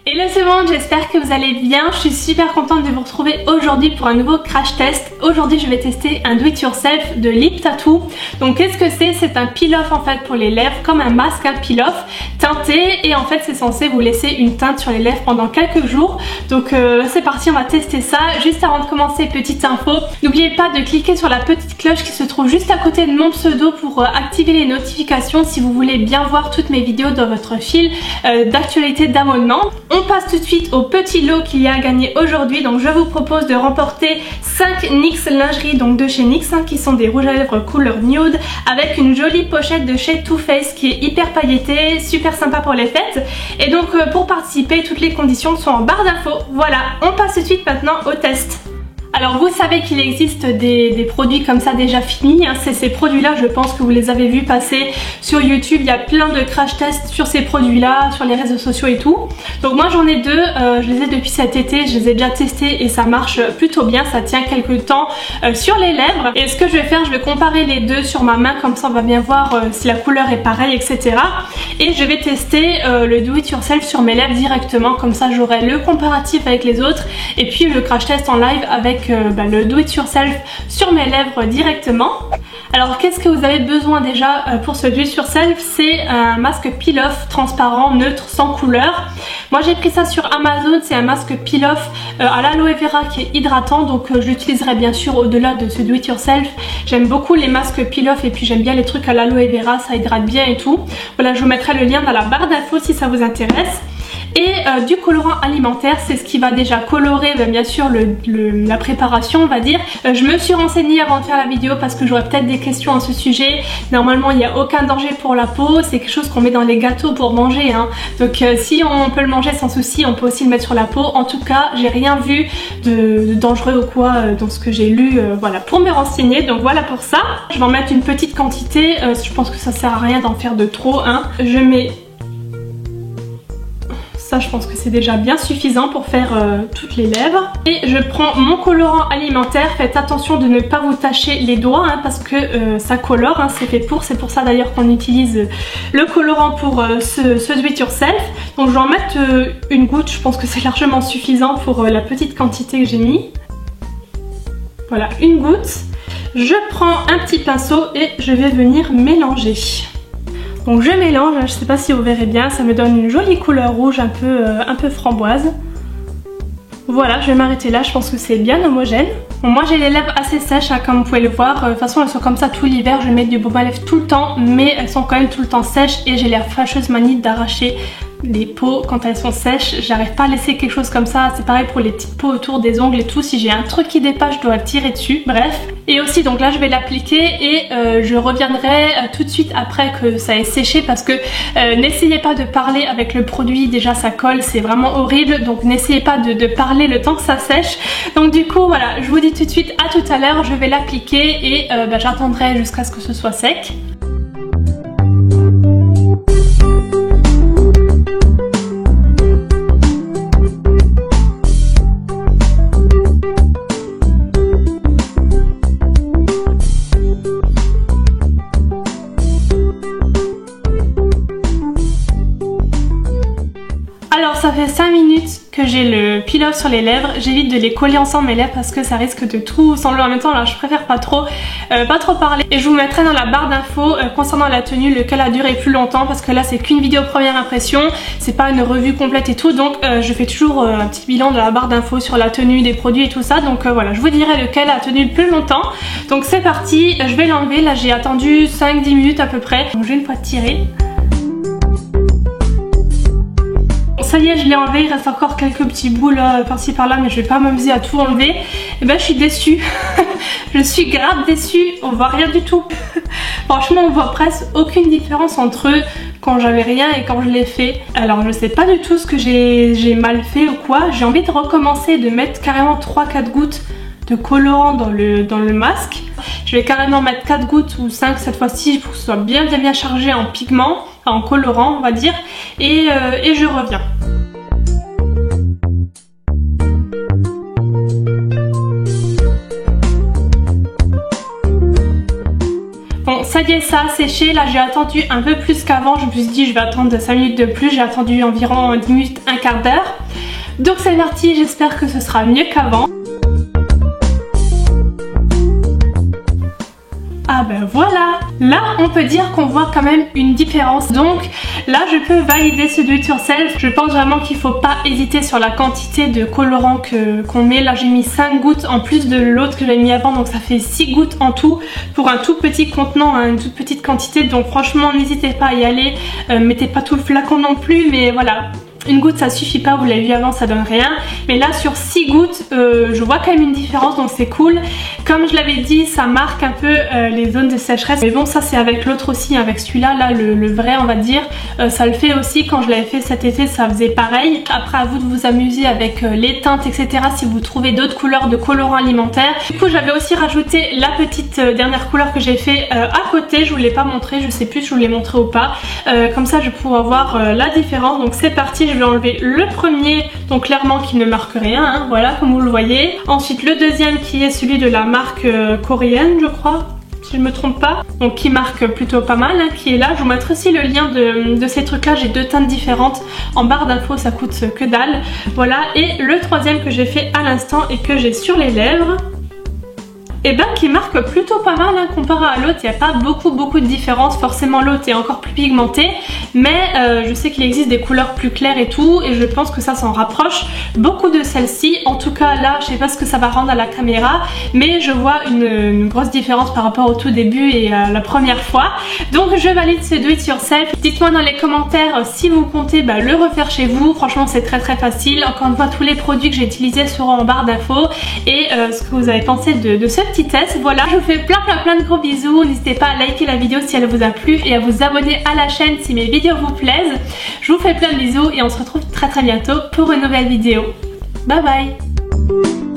Hello tout le monde, j'espère que vous allez bien. Je suis super contente de vous retrouver aujourd'hui pour un nouveau crash test. Aujourd'hui je vais tester un do it yourself de Lip Tattoo. Donc qu'est-ce que c'est? C'est un peel-off en fait pour les lèvres, comme un masque à peel-off teinté, et en fait c'est censé vous laisser une teinte sur les lèvres pendant quelques jours. Donc c'est parti, on va tester ça. Juste avant de commencer, petite info, n'oubliez pas de cliquer sur la petite cloche qui se trouve juste à côté de mon pseudo pour activer les notifications si vous voulez bien voir toutes mes vidéos dans votre fil d'actualité d'abonnement. On passe tout de suite au petit lot qu'il y a à gagner aujourd'hui. Donc je vous propose de remporter 5 NYX lingerie, donc de chez NYX, qui sont des rouges à lèvres couleur nude avec une jolie pochette de chez Too Faced qui est hyper pailletée, super sympa pour les fêtes. Et donc pour participer, toutes les conditions sont en barre d'infos. Voilà, on passe tout de suite maintenant au test. Alors vous savez qu'il existe des produits comme ça déjà finis, hein. C'est ces produits là, je pense que vous les avez vus passer sur YouTube. Il y a plein de crash tests sur ces produits là, sur les réseaux sociaux et tout. Donc moi j'en ai deux, je les ai depuis cet été, je les ai déjà testés et ça marche plutôt bien, ça tient quelques temps sur les lèvres. Et ce que je vais faire, je vais comparer les deux sur ma main, comme ça on va bien voir si la couleur est pareille, etc. Et je vais tester le do it yourself sur mes lèvres directement, comme ça j'aurai le comparatif avec les autres et puis le crash test en live avec le do it yourself sur mes lèvres directement. Alors qu'est-ce que vous avez besoin déjà pour ce do it yourself? C'est un masque peel-off transparent, neutre, sans couleur. Moi j'ai pris ça sur Amazon, c'est un masque peel-off à l'aloe vera qui est hydratant, donc je l'utiliserai bien sûr au-delà de ce do it yourself. J'aime beaucoup les masques peel-off et puis j'aime bien les trucs à l'aloe vera, ça hydrate bien et tout. Voilà, je vous mettrai le lien dans la barre d'infos si ça vous intéresse. Et du colorant alimentaire, c'est ce qui va déjà colorer bien sûr la préparation, on va dire. Je me suis renseignée avant de faire la vidéo parce que j'aurais peut-être des questions à ce sujet. Normalement il n'y a aucun danger pour la peau, c'est quelque chose qu'on met dans les gâteaux pour manger, hein. Donc si on peut le manger sans souci, on peut aussi le mettre sur la peau. En tout cas j'ai rien vu de dangereux ou quoi dans ce que j'ai lu, voilà, pour me renseigner. Donc voilà pour ça. Je vais en mettre une petite quantité, je pense que ça sert à rien d'en faire de trop, hein. Je mets... Ça, je pense que c'est déjà bien suffisant pour faire toutes les lèvres. Et je prends mon colorant alimentaire. Faites attention de ne pas vous tacher les doigts, hein, parce que ça colore, hein, c'est fait pour. C'est pour ça d'ailleurs qu'on utilise le colorant pour ce do it yourself. Donc je vais en mettre une goutte. Je pense que c'est largement suffisant pour la petite quantité que j'ai mis. Voilà, une goutte. Je prends un petit pinceau et je vais venir mélanger. Donc je mélange, je sais pas si vous verrez bien, ça me donne une jolie couleur rouge un peu framboise. Voilà, je vais m'arrêter là, je pense que c'est bien homogène. Bon, moi j'ai les lèvres assez sèches, hein, comme vous pouvez le voir. De toute façon elles sont comme ça tout l'hiver, je mets du baume à lèvres tout le temps, mais elles sont quand même tout le temps sèches et j'ai la fâcheuse manie d'arracher les peaux quand elles sont sèches. J'arrive pas à laisser quelque chose comme ça. C'est pareil pour les petites peaux autour des ongles et tout. Si j'ai un truc qui dépasse, je dois le tirer dessus. Bref. Et aussi donc là je vais l'appliquer et je reviendrai tout de suite après que ça ait séché, parce que n'essayez pas de parler avec le produit, déjà ça colle, c'est vraiment horrible. Donc n'essayez pas de parler le temps que ça sèche. Donc du coup voilà, je vous dis tout de suite à tout à l'heure. Je vais l'appliquer et j'attendrai jusqu'à ce que ce soit sec. Alors ça fait 5 minutes que j'ai le peel-off sur les lèvres. J'évite de les coller ensemble mes lèvres parce que ça risque de tout sembler en même temps. Là je préfère pas trop parler. Et je vous mettrai dans la barre d'infos concernant la tenue lequel a duré plus longtemps, parce que là c'est qu'une vidéo première impression, c'est pas une revue complète et tout. Donc je fais toujours un petit bilan dans la barre d'infos sur la tenue des produits et tout ça. Donc voilà, je vous dirai lequel a tenu le plus longtemps. Donc c'est parti, je vais l'enlever. Là j'ai attendu 5-10 minutes à peu près. Donc je vais une fois tirer. Ça y est, je l'ai enlevé, il reste encore quelques petits bouts là, par-ci par-là, mais je vais pas m'amuser à tout enlever. Et ben je suis déçue. Je suis grave déçue, on voit rien du tout. Franchement, on voit presque aucune différence entre quand j'avais rien et quand je l'ai fait. Alors je sais pas du tout ce que j'ai mal fait ou quoi. J'ai envie de recommencer, de mettre carrément 3-4 gouttes de colorant dans le masque. Je vais carrément mettre 4 gouttes ou 5 cette fois-ci pour que ce soit bien chargé en pigment, en colorant on va dire, et je reviens. Bon, ça y laissé ça sécher. Là j'ai attendu un peu plus qu'avant, je me suis dit je vais attendre 5 minutes de plus, j'ai attendu environ 10 minutes, un quart d'heure. Donc c'est parti, j'espère que ce sera mieux qu'avant. Ah ben voilà, là on peut dire qu'on voit quand même une différence. Donc là je peux valider ce do it yourself. Je pense vraiment qu'il faut pas hésiter sur la quantité de colorant qu'on met. Là j'ai mis 5 gouttes en plus de l'autre que j'avais mis avant, donc ça fait 6 gouttes en tout pour un tout petit contenant, une toute petite quantité. Donc franchement n'hésitez pas à y aller, mettez pas tout le flacon non plus, mais voilà. Une goutte ça suffit pas, vous l'avez vu avant, ça donne rien. Mais là sur 6 gouttes, je vois quand même une différence, donc c'est cool. Comme je l'avais dit, ça marque un peu les zones de sécheresse. Mais bon, ça c'est avec l'autre aussi, avec celui-là, là le vrai on va dire. Ça le fait aussi, quand je l'avais fait cet été, ça faisait pareil. Après à vous de vous amuser avec les teintes, etc. si vous trouvez d'autres couleurs de colorants alimentaires. Du coup j'avais aussi rajouté la petite dernière couleur que j'ai fait à côté. Je vous l'ai pas montré, je sais plus si je vous l'ai montré ou pas. Comme ça je vais pouvoir voir la différence. Donc c'est parti. Je vais enlever le premier, donc clairement qui ne marque rien, hein, voilà comme vous le voyez. Ensuite le deuxième qui est celui de la marque coréenne je crois, si je ne me trompe pas, donc qui marque plutôt pas mal, hein, qui est là. Je vous mettrai aussi le lien de ces trucs là, j'ai 2 teintes différentes en barre d'infos, ça coûte que dalle. Voilà, et le troisième que j'ai fait à l'instant et que j'ai sur les lèvres, et ben qui marque plutôt pas mal, hein, comparé à l'autre. Il n'y a pas beaucoup de différence. Forcément l'autre est encore plus pigmenté, mais je sais qu'il existe des couleurs plus claires et tout, et je pense que ça s'en rapproche beaucoup de celle-ci. En tout cas là je sais pas ce que ça va rendre à la caméra, mais je vois une grosse différence par rapport au tout début et à la première fois. Donc je valide ce do it yourself. Dites-moi dans les commentaires si vous comptez le refaire chez vous. Franchement c'est très facile. Encore une fois, tous les produits que j'ai utilisés seront en barre d'infos, et ce que vous avez pensé de ce petit test. Voilà, je vous fais plein de gros bisous. N'hésitez pas à liker la vidéo si elle vous a plu et à vous abonner à la chaîne si mes vidéos vous plaisent. Je vous fais plein de bisous et on se retrouve très bientôt pour une nouvelle vidéo. Bye bye.